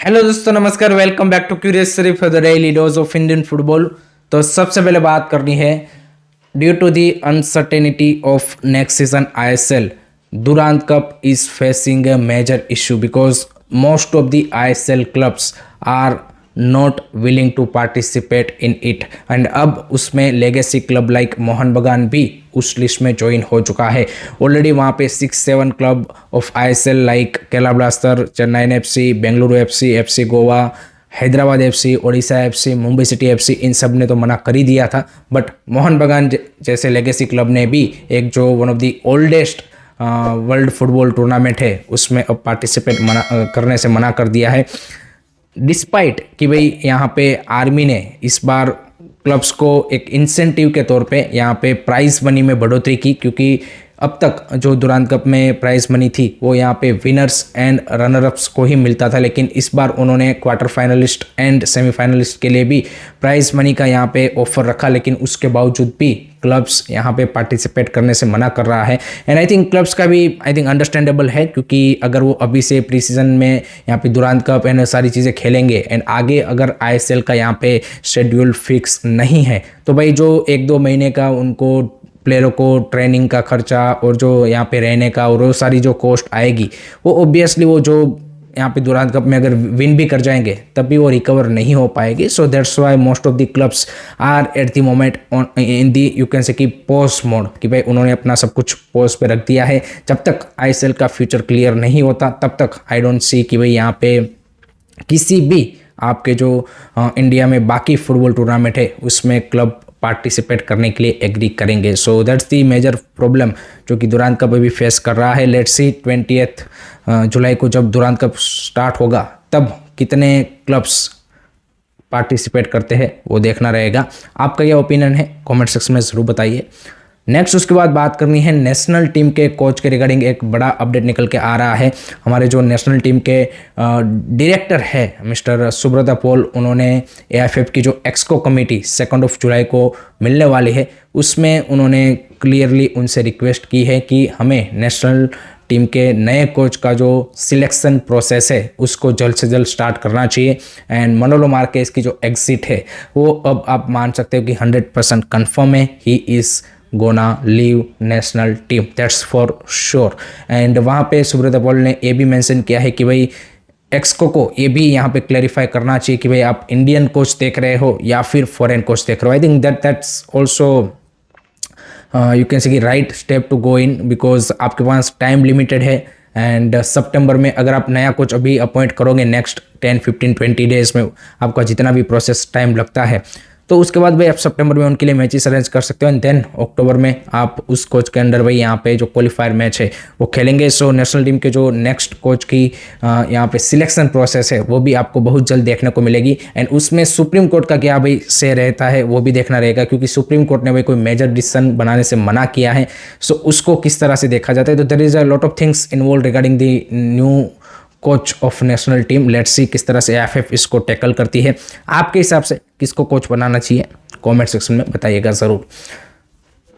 Hello दोस्तों, नमस्कार। Welcome back to curious Sharif for the daily dose of Indian football. तो सबसे पहले बात करनी है, due to the uncertainty of next season ISL, Durand Cup is facing a major issue because most of the ISL clubs are not willing to participate in it। And अब उसमें legacy club like Mohan बगान भी उस list में join हो चुका है। Already वहाँ पे 6-7 club of ISL like Kerala Blaster, Chennai FC, Bengaluru FC, FC Goa, Hyderabad FC, Odisha FC, Mumbai City FC, इन सब ने तो मना कर ही दिया था। बट मोहन बगान जैसे लेगेसी क्लब ने भी एक जो one of the oldest world football tournament है उसमें अब पार्टिसिपेट करने से मना कर दिया है। डिस्पाइट कि भाई यहाँ पे आर्मी ने इस बार क्लब्स को एक इंसेंटिव के तौर पे यहाँ पे प्राइज मनी में बढ़ोतरी की, क्योंकि अब तक जो दुरांत कप में प्राइज मनी थी वो यहाँ पे विनर्स एंड रनर अप्स को ही मिलता था, लेकिन इस बार उन्होंने क्वार्टर फाइनलिस्ट एंड सेमीफाइनलिस्ट के लिए भी प्राइज मनी का यहाँ पे ऑफर रखा, लेकिन उसके बावजूद भी क्लब्स यहाँ पे पार्टिसिपेट करने से मना कर रहा है। एंड आई थिंक क्लब्स का भी आई थिंक अंडरस्टैंडेबल है, क्योंकि अगर वो अभी से प्री सीजन में यहाँ पे दुरांत कप एंड सारी चीज़ें खेलेंगे एंड आगे अगर आईएसएल का यहाँ पे शेड्यूल फिक्स नहीं है तो भाई जो 1-2 महीने का उनको प्लेयरों को ट्रेनिंग का खर्चा और जो यहाँ पे रहने का और वो सारी जो कॉस्ट आएगी वो ऑब्वियसली वो जो यहाँ पे दुरांत कप में अगर विन भी कर जाएंगे तब भी वो रिकवर नहीं हो पाएगी। So that's why most of the clubs are at the moment on in the you can say कि पॉज मोड, कि भाई उन्होंने अपना सब कुछ पॉज पे रख दिया है। जब तक आईएसएल का फ्यूचर क्लियर नहीं होता तब तक आई डोंट सी कि भाई यहाँ पे किसी भी आपके जो इंडिया में बाकी फुटबॉल टूर्नामेंट है उसमें क्लब पार्टिसिपेट करने के लिए एग्री करेंगे। So that's the major problem जो कि दुरांत कप अभी फेस कर रहा है। लेट्स सी 20 जुलाई को जब दुरांत कप स्टार्ट होगा तब कितने क्लब्स पार्टिसिपेट करते हैं वो देखना रहेगा। आपका ये ओपिनियन है कमेंट सेक्शन में ज़रूर बताइए। नेक्स्ट उसके बाद बात करनी है नेशनल टीम के कोच के रिगार्डिंग एक बड़ा अपडेट निकल के आ रहा है। हमारे जो नेशनल टीम के डायरेक्टर है मिस्टर सुब्रता पॉल, उन्होंने एएफएफ की जो एक्सको कमेटी 2 जुलाई को मिलने वाली है उसमें उन्होंने क्लियरली उनसे रिक्वेस्ट की है कि हमें नेशनल टीम के नए कोच का जो सिलेक्शन प्रोसेस है उसको जल्द से जल्द स्टार्ट करना चाहिए। एंड मनोलो मार्केस की जो एग्जिट है वो अब आप मान सकते हो कि 100% कन्फर्म है, he is gonna leave national team, that's for sure. And वहाँ पे सुब्रता पॉल ने ये भी मेंशन किया है कि भाई एक्सको को ये भी यहाँ पे क्लैरिफाई करना चाहिए कि भाई आप इंडियन कोच देख रहे हो या फिर फॉरेन कोच देख रहे हो। I think that's also you can say कि right step to go in, because आपके पास टाइम लिमिटेड है। एंड सितंबर में अगर आप नया कोच अभी अपॉइंट करोगे नेक्स्ट 10-15-20 डेज में आपका जितना भी प्रोसेस टाइम लगता है, तो उसके बाद भाई आप सितंबर में उनके लिए मैचेस अरेंज कर सकते हो एंड देन अक्टूबर में आप उस कोच के अंडर भाई यहाँ पे जो क्वालिफायर मैच है वो खेलेंगे। सो नेशनल टीम के जो नेक्स्ट कोच की यहाँ पे सिलेक्शन प्रोसेस है वो भी आपको बहुत जल्द देखने को मिलेगी। एंड उसमें सुप्रीम कोर्ट का क्या भाई से रहता है वो भी देखना रहेगा, क्योंकि सुप्रीम कोर्ट ने भाई कोई मेजर डिसीजन बनाने से मना किया है। सो उसको किस तरह से देखा जाता है, तो there is a lot of things involve regarding the new coach of national team. Let's see किस तरह से एएफएफ इसको टैकल करती है। आपके हिसाब से किसको कोच बनाना चाहिए कमेंट सेक्शन में बताइएगा ज़रूर।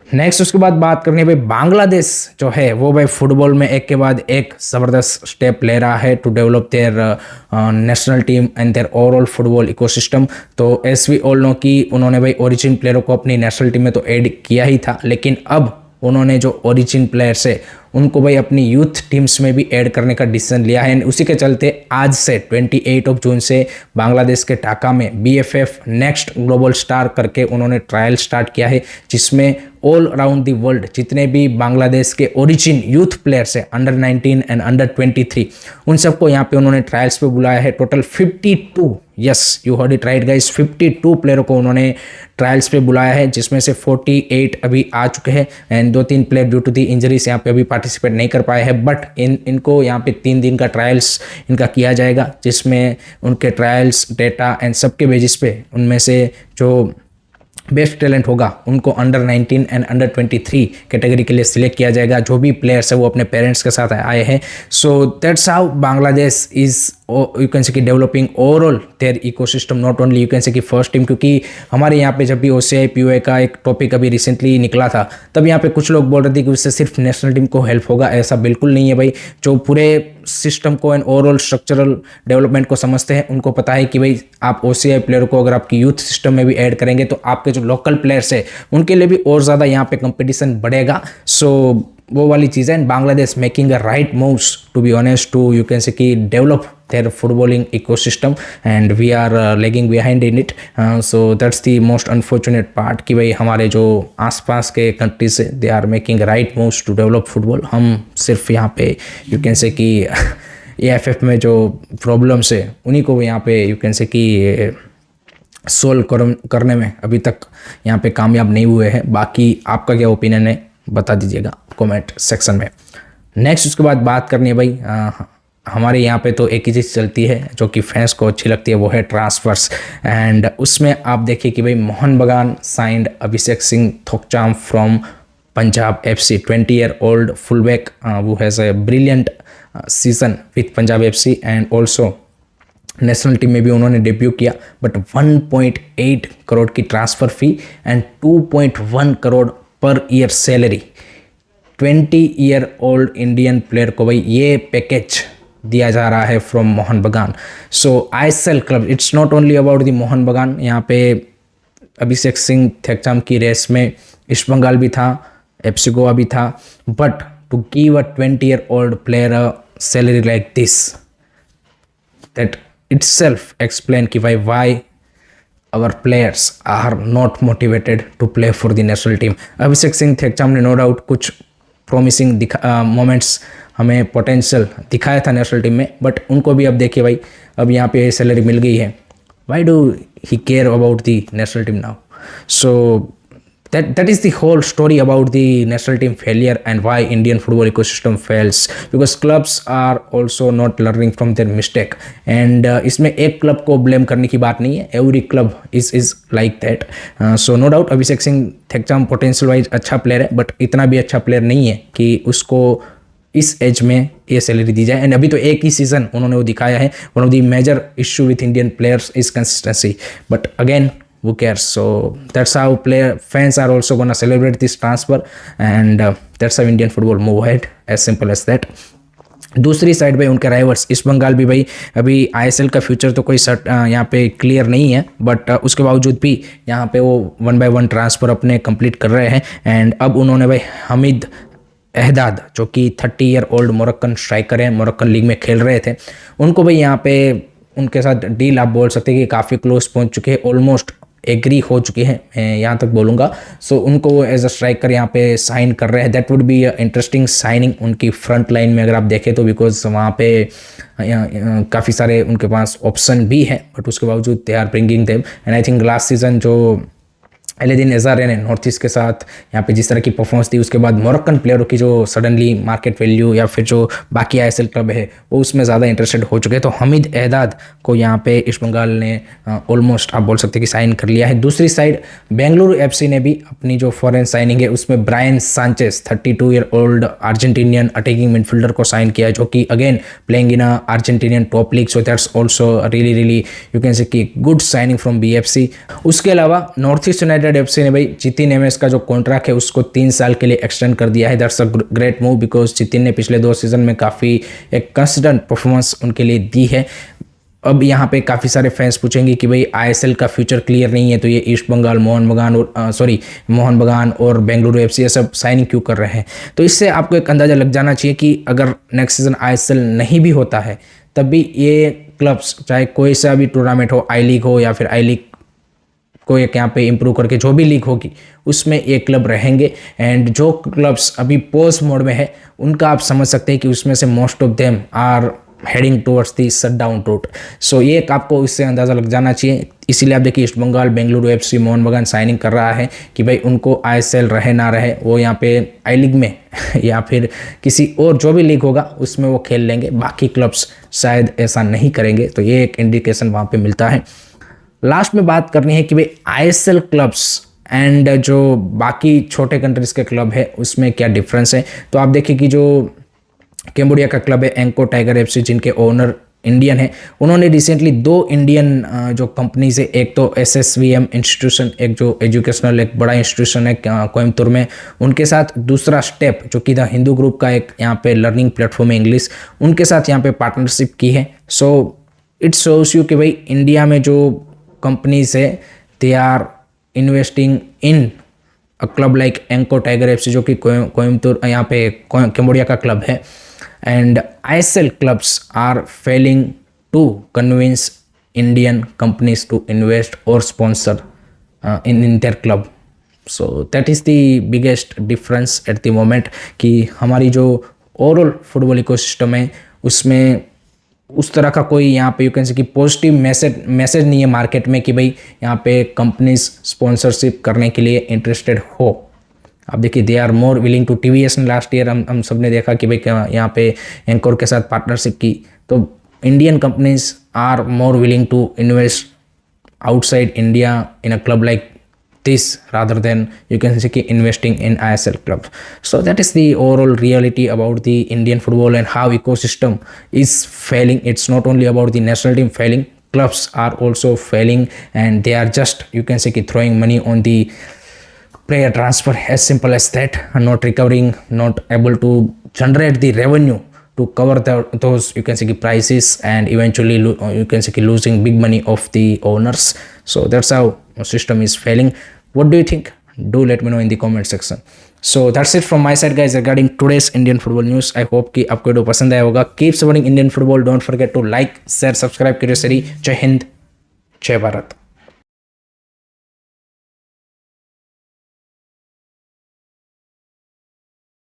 नेक्स्ट उसके बाद बात करनी है भाई बांग्लादेश जो है वो भाई फुटबॉल में एक के बाद एक ज़बरदस्त स्टेप ले रहा है to develop their national team and their overall football ecosystem. तो एज वी ऑल नो कि उन्होंने भाई ओरिजिन प्लेयरों को अपनी नेशनल टीम में तो ऐड किया ही था, लेकिन अब उन्होंने जो ओरिजिन प्लेयर्स है उनको भाई अपनी यूथ टीम्स में भी ऐड करने का डिसीजन लिया है। उसी के चलते आज से 28 जून से बांग्लादेश के ढाका में बीएफएफ नेक्स्ट ग्लोबल स्टार करके उन्होंने ट्रायल स्टार्ट किया है, जिसमें ऑल अराउंड द वर्ल्ड जितने भी बांग्लादेश के ओरिजिन यूथ प्लेयर्स हैं अंडर 19 एंड अंडर 23 उन सबको यहाँ पे उन्होंने ट्रायल्स पे बुलाया है। Total 52, yes you heard it right guys, 52 प्लेयरों को उन्होंने ट्रायल्स पे बुलाया है, जिसमें से 48 अभी आ चुके हैं and 2-3 player due to the injuries यहाँ पे अभी पार्टिसिपेट नहीं कर पाए हैं। बट इनको यहाँ पे 3 दिन का ट्रायल्स इनका किया जाएगा, जिसमें उनके ट्रायल्स डेटा एंड सबके बेसिस पे उनमें से जो बेस्ट टैलेंट होगा उनको अंडर 19 एंड अंडर 23 कैटेगरी के लिए सिलेक्ट किया जाएगा। जो भी प्लेयर्स है वो अपने पेरेंट्स के साथ आए हैं। So that's how Bangladesh is you can say कि developing overall their ecosystem, not only you can say कि फर्स्ट टीम। क्योंकि हमारे यहाँ पे जब भी OCI POA का एक टॉपिक अभी रिसेंटली निकला था, तब यहाँ पे कुछ लोग बोल रहे थे कि उससे सिर्फ नेशनल टीम को हेल्प होगा। ऐसा बिल्कुल नहीं है भाई। जो पूरे सिस्टम को एंड ओवरऑल स्ट्रक्चरल डेवलपमेंट को समझते हैं, उनको पता है कि भाई आप OCI प्लेयर को अगर आपकी यूथ सिस्टम में भी ऐड करेंगे तो आपके जो लोकल प्लेयर्स है उनके लिए भी और ज़्यादा यहाँ पे कंपटीशन बढ़ेगा। सो वो वाली चीज़ है। Bangladesh making a right moves to be honest to you can say कि develop their footballing ecosystem and we are lagging behind in it. So that's the most unfortunate part कि भाई हमारे जो आसपास के कंट्रीज है they are making right moves to develop football. हम सिर्फ यहाँ पे you can say कि AFF में जो प्रॉब्लम्स है उन्हीं को यहाँ पे you can say कि सोल्व करने में अभी तक यहाँ पे कामयाब नहीं हुए हैं। बाकी आपका क्या ओपिनियन है बता दीजिएगा कमेंट सेक्शन में। नेक्स्ट उसके बाद बात करनी है भाई हमारे यहाँ पे तो एक ही चीज़ चलती है जो कि फैंस को अच्छी लगती है, वो है ट्रांसफर्स। एंड उसमें आप देखिए कि भाई Mohun Bagan signed Abhishek Singh Thokchom from Punjab FC, 20 year old fullback who has a brilliant season with Punjab FC and also national team में भी उन्होंने डेब्यू किया। बट 1.8 करोड़ की transfer fee and 2.1 crore per year salary, 20 year old Indian player को भाई ये पैकेज दिया जा रहा है फ्रॉम मोहन बगान। सो ISL club, it's not only about the Mohan बगान। यहाँ पे अभिषेक सिंह थेकचाम की रेस में ईस्ट बंगाल भी था, FC गोवा भी था। But to give a 20 year old player a salary like this, that itself explain कि भाई why our players are not motivated to play for the national team. अभिषेक सिंह थेकचाम ने नो डाउट कुछ promising moments हमें potential दिखाया था national team में, but उनको भी अब देखिए भाई अब यहाँ पे सैलरी मिल गई है। Why do he care about the national team now? So that is the whole story about the national team failure and why Indian football ecosystem fails, because clubs are also not learning from their mistake. And इसमें एक club को blame करने की बात नहीं है, every club is like that. So no doubt Abhishek Singh Thokchom potential wise अच्छा player है, बट इतना भी अच्छा प्लेयर नहीं है कि उसको इस एज में ये सैलरी दी जाए। एंड अभी तो एक ही सीजन उन्होंने वो दिखाया है। One of the major issue with Indian players is consistency, but again who cares? So that's how fans are also gonna celebrate this transfer, and that's how Indian football move ahead, as simple as that. दूसरी side पे उनके rivals east Bengal भी भाई अभी ISL का future तो कोई यहाँ पे क्लियर नहीं है, बट उसके बावजूद भी यहाँ पे वो 1 by 1 ट्रांसफ़र अपने कंप्लीट कर रहे हैं। एंड अब उन्होंने भाई हमीद एहदाद जो कि 30 year old मोरक्कन स्ट्राइकर हैं, मोरक्कन लीग में खेल रहे थे, उनको भाई यहाँ पे उनके साथ डील आप बोल सकते हैं कि काफ़ी क्लोज पहुँच चुके हैं, ऑलमोस्ट एग्री हो चुके हैं, मैं यहाँ तक बोलूँगा। सो उनको वो एज अ स्ट्राइकर यहाँ पे साइन कर रहे हैं। That would be interesting signing उनकी फ्रंट लाइन में अगर आप देखें तो, बिकॉज वहाँ पे काफ़ी सारे उनके पास ऑप्शन भी है, बट उसके बावजूद they are bringing them. And I think last season जो एलेदीन एजारे ने नॉर्थ ईस्ट के साथ यहाँ पे जिस तरह की परफॉर्मेंस दी, उसके बाद मोरक्कन प्लेयरों की जो सडनली मार्केट वैल्यू या फिर जो बाकी ISL क्लब है वो उसमें ज़्यादा इंटरेस्टेड हो चुके हैं। तो हमीद एहदाद को यहाँ पे ईस्ट बंगाल ने ऑलमोस्ट आप बोल सकते हैं कि साइन कर लिया है। दूसरी साइड बेंगलुरु FC ने भी अपनी जो फॉरेन साइनिंग है उसमें Brian Sanchez 32 year old Argentinian attacking midfielder को साइन किया, जो कि again playing in Argentinian top league. So that's also really you can say कि गुड साइनिंग फ्रॉम BFC। उसके अलावा नॉर्थ ईस्ट यूनाइटेड FC ने भाई जितिन MS का जो कॉन्ट्रैक्ट है उसको 3 साल के लिए एक्सटेंड कर दिया है। That's a great move, because Jitin ने पिछले 2 सीजन में काफ़ी एक कंसिस्टेंट परफॉर्मेंस उनके लिए दी है। अब यहाँ पे काफ़ी सारे फैंस पूछेंगे कि भाई ISL का फ्यूचर क्लियर नहीं है तो ये ईस्ट बंगाल मोहन बगान और बेंगलुरु FC ये सब साइनिंग क्यों कर रहे हैं? तो इससे आपको एक अंदाज़ा लग जाना चाहिए कि अगर नेक्स्ट सीजन ISL नहीं भी होता है तब भी ये क्लब्स चाहे कोई सा भी टूर्नामेंट हो, I लीग हो या फिर I लीग को एक यहाँ पे इम्प्रूव करके जो भी लीग होगी उसमें एक क्लब रहेंगे। एंड जो क्लब्स अभी पोस्ट मोड में है उनका आप समझ सकते हैं कि उसमें से most of them are heading towards the shut down route. सो ये एक आपको इससे अंदाज़ा लग जाना चाहिए। इसीलिए आप देखिए ईस्ट बंगाल बेंगलुरु FC मोहन बगान साइनिंग कर रहा है कि भाई उनको ISL रहे ना रहे वो यहाँ पे I लीग में या फिर किसी और जो भी लीग होगा उसमें वो खेल लेंगे, बाकी क्लब्स शायद ऐसा नहीं करेंगे। तो ये एक इंडिकेशन वहाँ पे मिलता है। लास्ट में बात करनी है कि भाई ISL क्लब्स एंड जो बाकी छोटे कंट्रीज़ के क्लब है उसमें क्या डिफरेंस है। तो आप देखिए कि जो कैम्बोडिया का क्लब है एंको टाइगर FC, जिनके ओनर इंडियन है, उन्होंने रिसेंटली 2 इंडियन जो कंपनीज है, एक तो SSVM इंस्टीट्यूशन, एक जो एजुकेशनल एक बड़ा इंस्टीट्यूशन है कोयम्बतूर में, उनके साथ दूसरा स्टेप जो कि द हिंदू ग्रुप का एक यहाँ पे लर्निंग प्लेटफॉर्म है इंग्लिश, उनके साथ यहाँ पे पार्टनरशिप की है। सो इट शोज यू कि भाई इंडिया में जो कंपनीज है they are investing in a club like Angkor Tiger FC जो कि कोयम्बतूर यहाँ पे कैम्बोडिया का क्लब है, and ISL clubs are failing to convince Indian companies to invest और sponsor in their club. So that is the biggest difference at the moment कि हमारी जो ओवरऑल फुटबॉल इकोसिस्टम है उसमें उस तरह का कोई यहाँ पे यू कैन से कि पॉजिटिव मैसेज नहीं है मार्केट में कि भाई यहाँ पे कंपनीज स्पॉन्सरशिप करने के लिए इंटरेस्टेड हो। आप देखिए they are more willing to TVS ने लास्ट ईयर हम सब ने देखा कि भाई यहाँ पे एंकोर के साथ पार्टनरशिप की, तो Indian companies are more willing to invest outside India in a club like this rather than you can say investing in ISL clubs. So that is the overall reality about the Indian football and how ecosystem is failing. It's not only about the national team failing, clubs are also failing, and they are just you can say throwing money on the player transfer, as simple as that, and not recovering, not able to generate the revenue to cover those you can say prices, and eventually you can say losing big money of the owners. So that's how system is failing. What do you think? Do let me know in the comment section. So that's it from my side guys regarding today's Indian football news. I hope कि आपको video पसंद आया होगा. Keep supporting Indian football. Don't forget to like, share, subscribe. Curious Series. जय हिंद, जय भारत.